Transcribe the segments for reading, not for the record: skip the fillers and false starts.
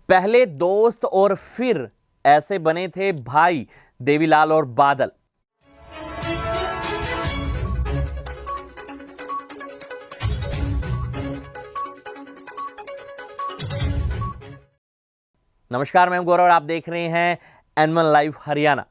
पहले दोस्त और फिर ऐसे बने थे भाई देवीलाल और बादल। नमस्कार, मैं गौरव और आप देख रहे हैं एन1 लाइव हरियाणा।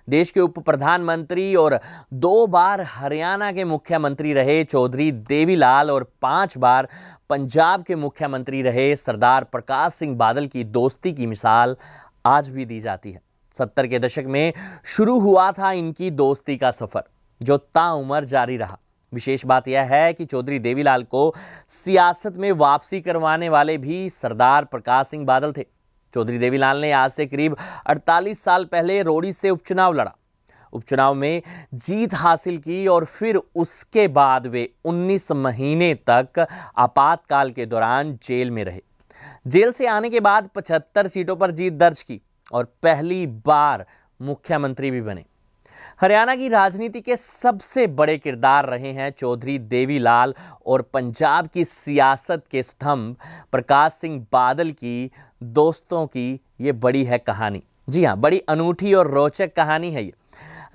देश के उप प्रधानमंत्री और 2 बार हरियाणा के मुख्यमंत्री रहे चौधरी देवीलाल और 5 बार पंजाब के मुख्यमंत्री रहे सरदार प्रकाश सिंह बादल की दोस्ती की मिसाल आज भी दी जाती है। 70 के दशक में शुरू हुआ था इनकी दोस्ती का सफर, जो ताउम्र जारी रहा। विशेष बात यह है कि चौधरी देवीलाल को सियासत में वापसी करवाने वाले भी सरदार प्रकाश सिंह बादल थे। चौधरी देवीलाल ने आज से करीब 48 साल पहले रोहड़ी से उपचुनाव लड़ा, उपचुनाव में जीत हासिल की और फिर उसके बाद वे 19 महीने तक आपातकाल के दौरान जेल में रहे। जेल से आने के बाद 75 सीटों पर जीत दर्ज की और पहली बार मुख्यमंत्री भी बने। हरियाणा की राजनीति के सबसे बड़े किरदार रहे हैं चौधरी देवीलाल और पंजाब की सियासत के स्तंभ प्रकाश सिंह बादल की दोस्तों की ये बड़ी है कहानी। जी हाँ, बड़ी अनूठी और रोचक कहानी है ये।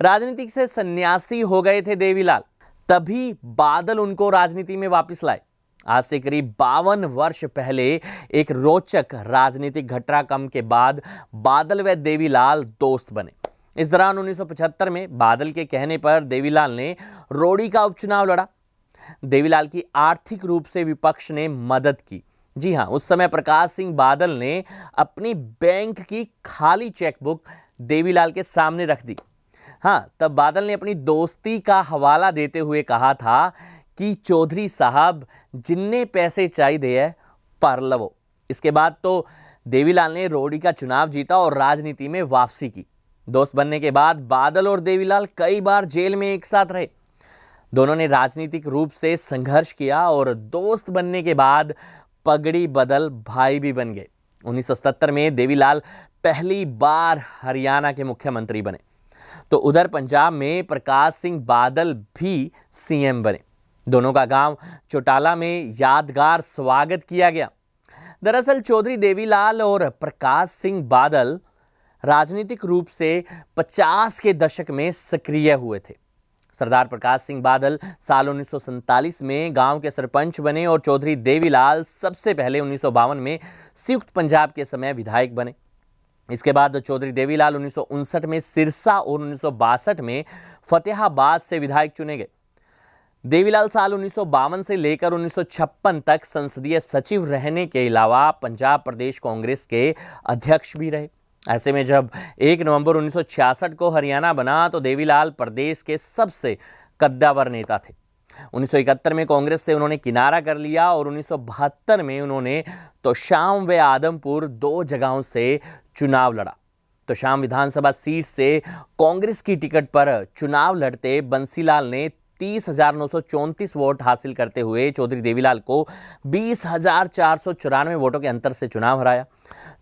राजनीति से सन्यासी हो गए थे देवीलाल, तभी बादल उनको राजनीति में वापस लाए। आज से करीब 52 वर्ष पहले एक रोचक राजनीतिक घटनाक्रम के बाद बादल व देवीलाल दोस्त बने। इस दौरान 1975 में बादल के कहने पर देवीलाल ने रोहड़ी का उपचुनाव लड़ा। देवीलाल की आर्थिक रूप से विपक्ष ने मदद की। जी हां, उस समय प्रकाश सिंह बादल ने अपनी बैंक की खाली चेकबुक देवीलाल के सामने रख दी। हां, तब बादल ने अपनी दोस्ती का हवाला देते हुए कहा था कि चौधरी साहब जिन्ने पैसे चाहिए है पर लवो। इसके बाद तो देवीलाल ने रोहड़ी का चुनाव जीता और राजनीति में वापसी की। दोस्त बनने के बाद बादल और देवीलाल कई बार जेल में एक साथ रहे। दोनों ने राजनीतिक रूप से संघर्ष किया और दोस्त बनने के बाद पगड़ी बदल भाई भी बन गए। 1977 में देवीलाल पहली बार हरियाणा के मुख्यमंत्री बने, तो उधर पंजाब में प्रकाश सिंह बादल भी सीएम बने। दोनों का गांव चौटाला में यादगार स्वागत किया गया। दरअसल चौधरी देवीलाल और प्रकाश सिंह बादल राजनीतिक रूप से 50 के दशक में सक्रिय हुए थे। सरदार प्रकाश सिंह बादल साल 1947 में गांव के सरपंच बने और चौधरी देवीलाल सबसे पहले 1952 में संयुक्त पंजाब के समय विधायक बने। इसके बाद चौधरी देवीलाल 1959 में सिरसा और 1962 में फतेहाबाद से विधायक चुने गए। देवीलाल साल 1952 से लेकर 1956 तक संसदीय सचिव रहने के अलावा पंजाब प्रदेश कांग्रेस के अध्यक्ष भी रहे। ऐसे में जब 1 नवंबर 1966 को हरियाणा बना तो देवीलाल प्रदेश के सबसे कद्दावर नेता थे। 1971 में कांग्रेस से उन्होंने किनारा कर लिया और 1972 में उन्होंने तोशाम व आदमपुर 2 जगहों से चुनाव लड़ा। तोशाम विधानसभा सीट से कांग्रेस की टिकट पर चुनाव लड़ते बंसीलाल ने 30,934 वोट हासिल करते हुए चौधरी देवीलाल को 20,494 वोटों के अंतर से चुनाव हराया।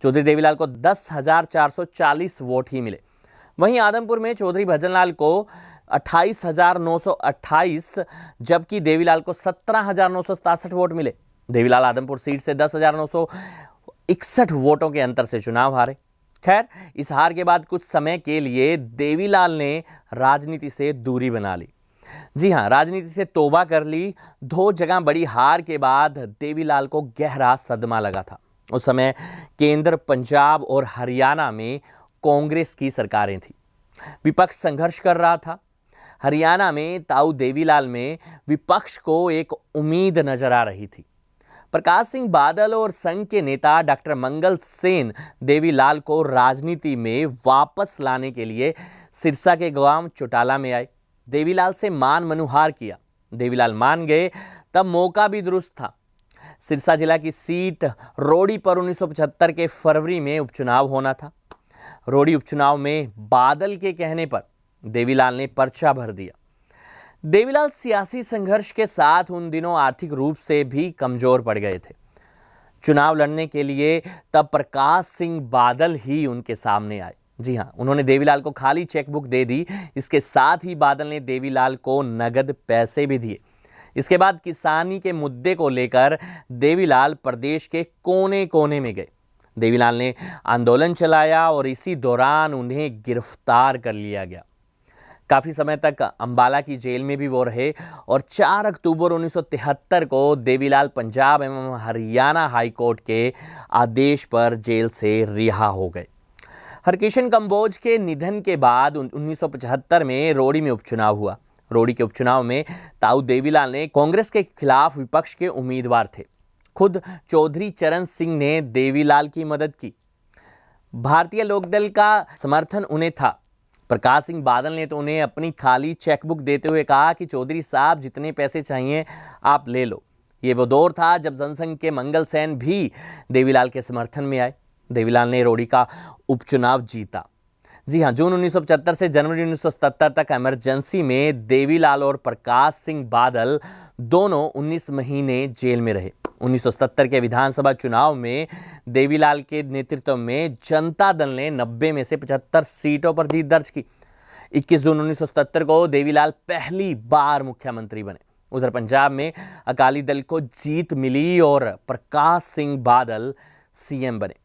चौधरी देवीलाल को 10,440 वोट ही मिले। वहीं आदमपुर में चौधरी भजनलाल को 28,928 जबकि देवीलाल को 17,967 वोट मिले। देवीलाल आदमपुर सीट से 10,961 वोटों के अंतर से चुनाव हारे। खैर, इस हार के बाद कुछ समय के लिए देवीलाल ने राजनीति से दूरी बना ली। जी हां, राजनीति से तौबा कर ली। 2 जगह बड़ी हार के बाद देवीलाल को गहरा सदमा लगा था। उस समय केंद्र, पंजाब और हरियाणा में कांग्रेस की सरकारें थी। विपक्ष संघर्ष कर रहा था। हरियाणा में ताऊ देवीलाल में विपक्ष को एक उम्मीद नजर आ रही थी। प्रकाश सिंह बादल और संघ के नेता डॉक्टर मंगल सेन देवीलाल को राजनीति में वापस लाने के लिए सिरसा के गांव चौटाला में आए। देवीलाल से मान मनुहार किया। देवीलाल मान गए, तब मौका भी दुरुस्त था। सिरसा जिला की सीट रोहड़ी पर 1975 के फरवरी में उपचुनाव होना था। रोहड़ी उपचुनाव में बादल के कहने पर देवीलाल ने पर्चा भर दिया। देवीलाल सियासी संघर्ष के साथ उन दिनों आर्थिक रूप से भी कमजोर पड़ गए थे। चुनाव लड़ने के लिए तब प्रकाश सिंह बादल ही उनके सामने आए। जी हां, उन्होंने देवीलाल को खाली चेकबुक दे दी। इसके साथ ही बादल ने देवीलाल को नगद पैसे भी दिए। इसके बाद किसानी के मुद्दे को लेकर देवीलाल प्रदेश के कोने कोने में गए। देवीलाल ने आंदोलन चलाया और इसी दौरान उन्हें गिरफ्तार कर लिया गया। काफ़ी समय तक अंबाला की जेल में भी वो रहे और 4 अक्टूबर 1973 को देवीलाल पंजाब एवं हरियाणा हाई कोर्ट के आदेश पर जेल से रिहा हो गए। हरकिशन कंबोज के निधन के बाद 1975 में रोहड़ी में उपचुनाव हुआ। रोहड़ी के उपचुनाव में ताऊ देवीलाल ने कांग्रेस के खिलाफ विपक्ष के उम्मीदवार थे। खुद चौधरी चरण सिंह ने देवीलाल की मदद की। भारतीय लोकदल का समर्थन उन्हें था। प्रकाश सिंह बादल ने तो उन्हें अपनी खाली चेकबुक देते हुए कहा कि चौधरी साहब जितने पैसे चाहिए आप ले लो। ये वो दौर था जब जनसंघ के मंगल सेन भी देवीलाल के समर्थन में आए। देवीलाल ने रोहड़ी का उपचुनाव जीता। जी हाँ, जून 1975 से जनवरी 1977 तक इमरजेंसी में देवीलाल और प्रकाश सिंह बादल दोनों 19 महीने जेल में रहे। 1977 के विधानसभा चुनाव में देवीलाल के नेतृत्व में जनता दल ने 90 में से 75 सीटों पर जीत दर्ज की। 21 जून 1977 को देवीलाल पहली बार मुख्यमंत्री बने। उधर पंजाब में अकाली दल को जीत मिली और प्रकाश सिंह बादल सीएम बने।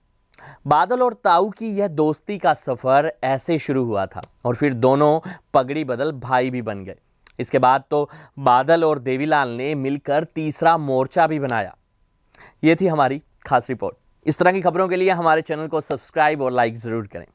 बादल और ताऊ की यह दोस्ती का सफर ऐसे शुरू हुआ था और फिर दोनों पगड़ी बदल भाई भी बन गए। इसके बाद तो बादल और देवीलाल ने मिलकर तीसरा मोर्चा भी बनाया। ये थी हमारी खास रिपोर्ट। इस तरह की खबरों के लिए हमारे चैनल को सब्सक्राइब और लाइक जरूर करें।